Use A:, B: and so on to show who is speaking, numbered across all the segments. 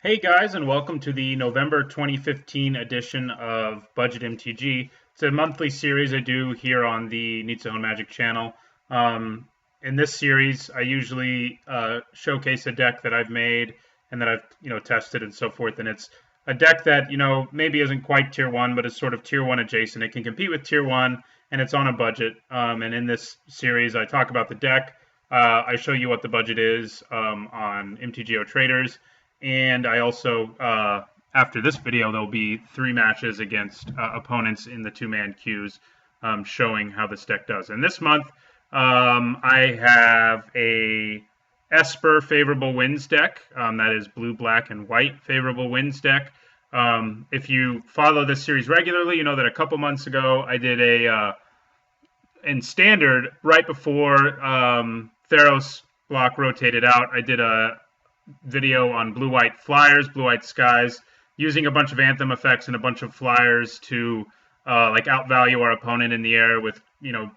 A: Hey guys, and welcome to the November 2015 edition of Budget MTG. It's a monthly series I do here on the Needs Own Magic channel. In this series, I usually showcase a deck that I've made and that I've tested and so forth. And it's a deck that maybe isn't quite tier one, but is sort of tier one adjacent. It can compete with tier one, and it's on a budget. And in this series, I talk about the deck. I show you what the budget is on MTGO Traders. And I also, after this video, there'll be 3 matches against opponents in the 2-man queues showing how this deck does. And this month, I have a Esper favorable wins deck. That is blue, black, and white favorable wins deck. If you follow this series regularly, you know that a couple months ago I did in Standard, right before Theros block rotated out, I did a video on blue-white flyers, blue-white skies, using a bunch of anthem effects and a bunch of flyers to outvalue our opponent in the air with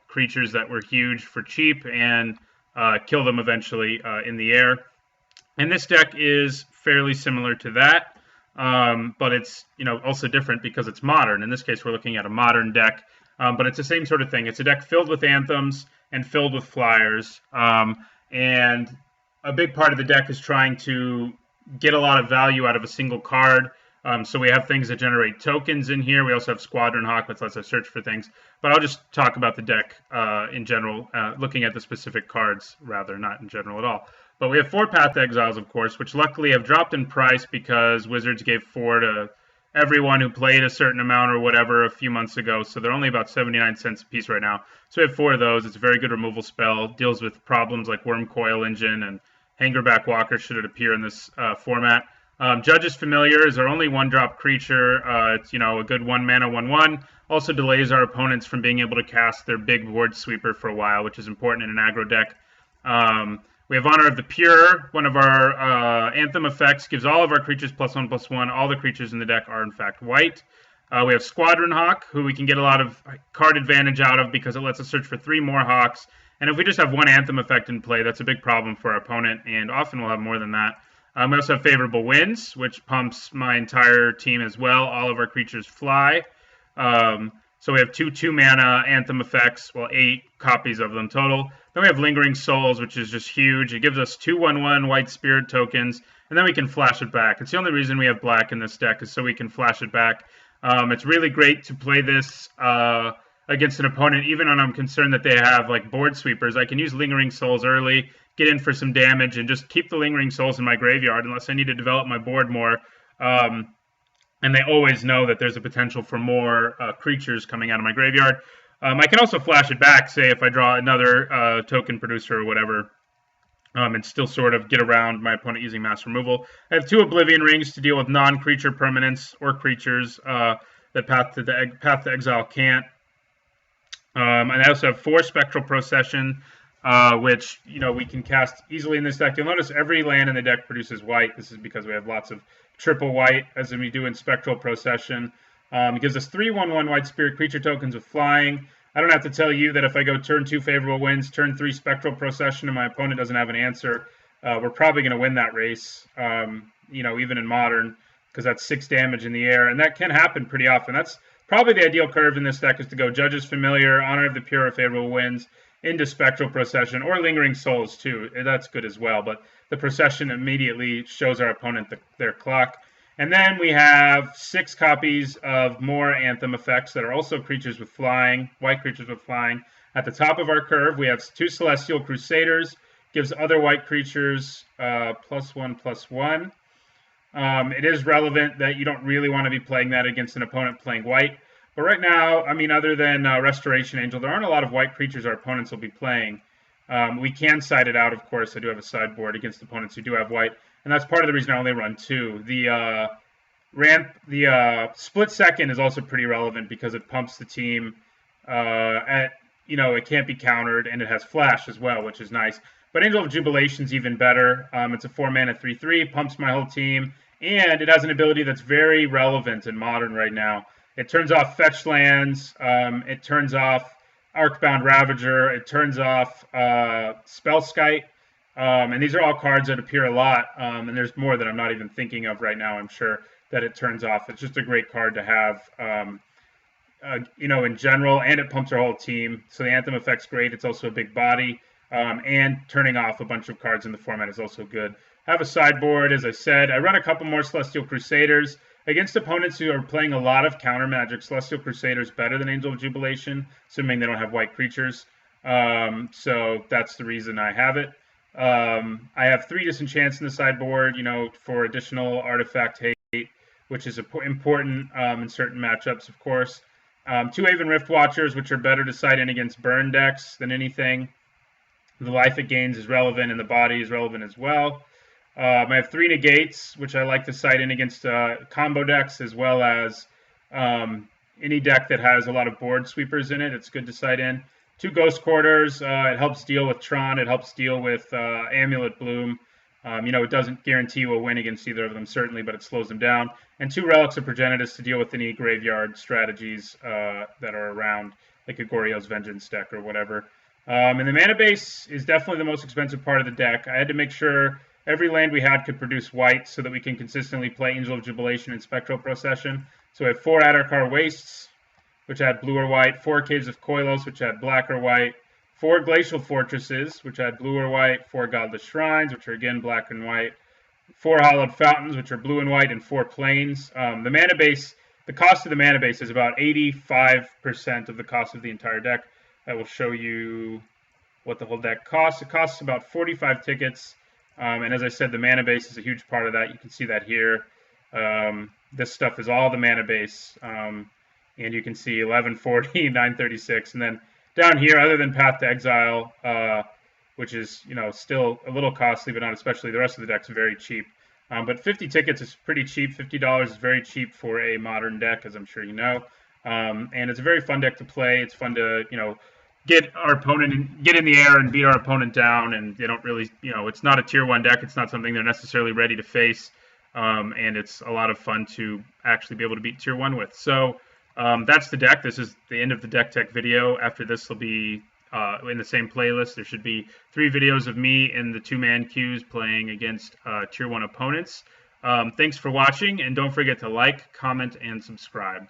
A: creatures that were huge for cheap and kill them eventually in the air. And this deck is fairly similar to that, but it's also different because it's modern. In this case, we're looking at a modern deck, but it's the same sort of thing. It's a deck filled with anthems and filled with flyers, and a big part of the deck is trying to get a lot of value out of a single card. So we have things that generate tokens in here. We also have Squadron Hawk, which lets us search for things. But I'll just talk about the deck in general, looking at the specific cards, rather, not in general at all. But we have 4 Path Exiles, of course, which luckily have dropped in price because Wizards gave 4 to everyone who played a certain amount or whatever a few months ago. So they're only about 79 cents a piece right now. So we have 4 of those. It's a very good removal spell. Deals with problems like Worm Coil Engine and Hangerback Walker should it appear in this format. Judge's Familiar is our only 1-drop creature. It's a good 1-mana 1/1. Also delays our opponents from being able to cast their big board sweeper for a while, which is important in an aggro deck. We have Honor of the Pure. One of our anthem effects gives all of our creatures +1/+1. All the creatures in the deck are in fact white. We have Squadron Hawk, who we can get a lot of card advantage out of because it lets us search for 3 more Hawks. And if we just have 1 anthem effect in play, that's a big problem for our opponent, and often we'll have more than that. We also have Favorable Winds, which pumps my entire team as well. All of our creatures fly. So we have 2 2-mana anthem effects, 8 copies of them total. Then we have Lingering Souls, which is just huge. It gives us 2 1/1 white spirit tokens, and then we can flash it back. It's the only reason we have black in this deck is so we can flash it back. It's really great to play this against an opponent, even when I'm concerned that they have board sweepers. I can use Lingering Souls early, get in for some damage, and just keep the Lingering Souls in my graveyard unless I need to develop my board more. And they always know that there's a potential for more creatures coming out of my graveyard. I can also flash it back, say if I draw another token producer or whatever, and still sort of get around my opponent using mass removal. I have 2 Oblivion Rings to deal with non-creature permanents or creatures that Path to Exile can't. And I also have 4 Spectral Procession, which we can cast easily in this deck. You'll notice every land in the deck produces white. This is because we have lots of triple white, as we do in Spectral Procession. It gives us 3 1/1 white spirit creature tokens with flying. I don't have to tell you that if I go turn 2 Favorable Winds, turn 3 Spectral Procession, and my opponent doesn't have an answer, we're probably going to win that race, even in Modern, because that's 6 damage in the air, and that can happen pretty often. That's probably the ideal curve in this deck is to go Judge's Familiar, Honor of the Pure, Favorable Winds, into Spectral Procession, or Lingering Souls too. That's good as well, but the Procession immediately shows our opponent their clock. And then we have 6 copies of more Anthem effects that are also creatures with flying, white creatures with flying. At the top of our curve, we have 2 Celestial Crusaders, gives other white creatures +1/+1. It is relevant that you don't really want to be playing that against an opponent playing white. But right now, other than Restoration Angel, there aren't a lot of white creatures our opponents will be playing. We can side it out, of course. I do have a sideboard against opponents who do have white. And that's part of the reason I only run 2. The Split Second is also pretty relevant because it pumps the team it can't be countered, and it has flash as well, which is nice. But Angel of Jubilation's even better. It's a 4-mana 3/3, pumps my whole team, and it has an ability that's very relevant in Modern right now. It turns off fetch lands, it turns off Arcbound Ravager, it turns off Spellskite, And these are all cards that appear a lot, and there's more that I'm not even thinking of right now, I'm sure, that it turns off. It's just a great card to have, in general, and it pumps our whole team. So the Anthem effect's great. It's also a big body, and turning off a bunch of cards in the format is also good. Have a sideboard, as I said. I run a couple more Celestial Crusaders. Against opponents who are playing a lot of counter magic, Celestial Crusader is better than Angel of Jubilation, assuming they don't have white creatures. So that's the reason I have it. I have 3 Disenchants in the sideboard, for additional artifact hate, which is important in certain matchups, of course. 2 Haven Rift Watchers, which are better to side in against burn decks than anything. The life it gains is relevant, and the body is relevant as well. I have 3 Negates, which I like to side in against combo decks, as well as any deck that has a lot of board sweepers in it. It's good to side in. 2 Ghost Quarters. It helps deal with Tron. It helps deal with Amulet Bloom. It doesn't guarantee you a win against either of them, certainly, but it slows them down. And 2 Relics of Progenitus to deal with any graveyard strategies that are around, like a Goryo's Vengeance deck or whatever. And the mana base is definitely the most expensive part of the deck. I had to make sure every land we had could produce white so that we can consistently play Angel of Jubilation and Spectral Procession. So I have 4 Adarkar Wastes, which add blue or white, 4 Caves of Koilos, which add black or white, 4 Glacial Fortresses, which add blue or white, 4 Godless Shrines, which are again black and white, 4 Hallowed Fountains, which are blue and white, and 4 Plains. The mana base, the cost of the mana base is about 85% of the cost of the entire deck. I will show you what the whole deck costs. It costs about 45 tickets. And as I said, the mana base is a huge part of that. You can see that here. This stuff is all the mana base. And you can see 1140, 936. And then down here, other than Path to Exile, which is, still a little costly, but not especially, the rest of the deck's very cheap. But 50 tickets is pretty cheap. $50 is very cheap for a modern deck, as I'm sure you know. And it's a very fun deck to play. It's fun to, get our opponent get in the air and beat our opponent down, and they don't really, it's not a tier 1 deck. It's not something they're necessarily ready to face, and it's a lot of fun to actually be able to beat tier 1 with. So that's the deck. This is the end of the deck tech video. After this will be in the same playlist. There should be 3 videos of me in the 2-man queues playing against tier 1 opponents. Thanks for watching, and don't forget to like, comment, and subscribe.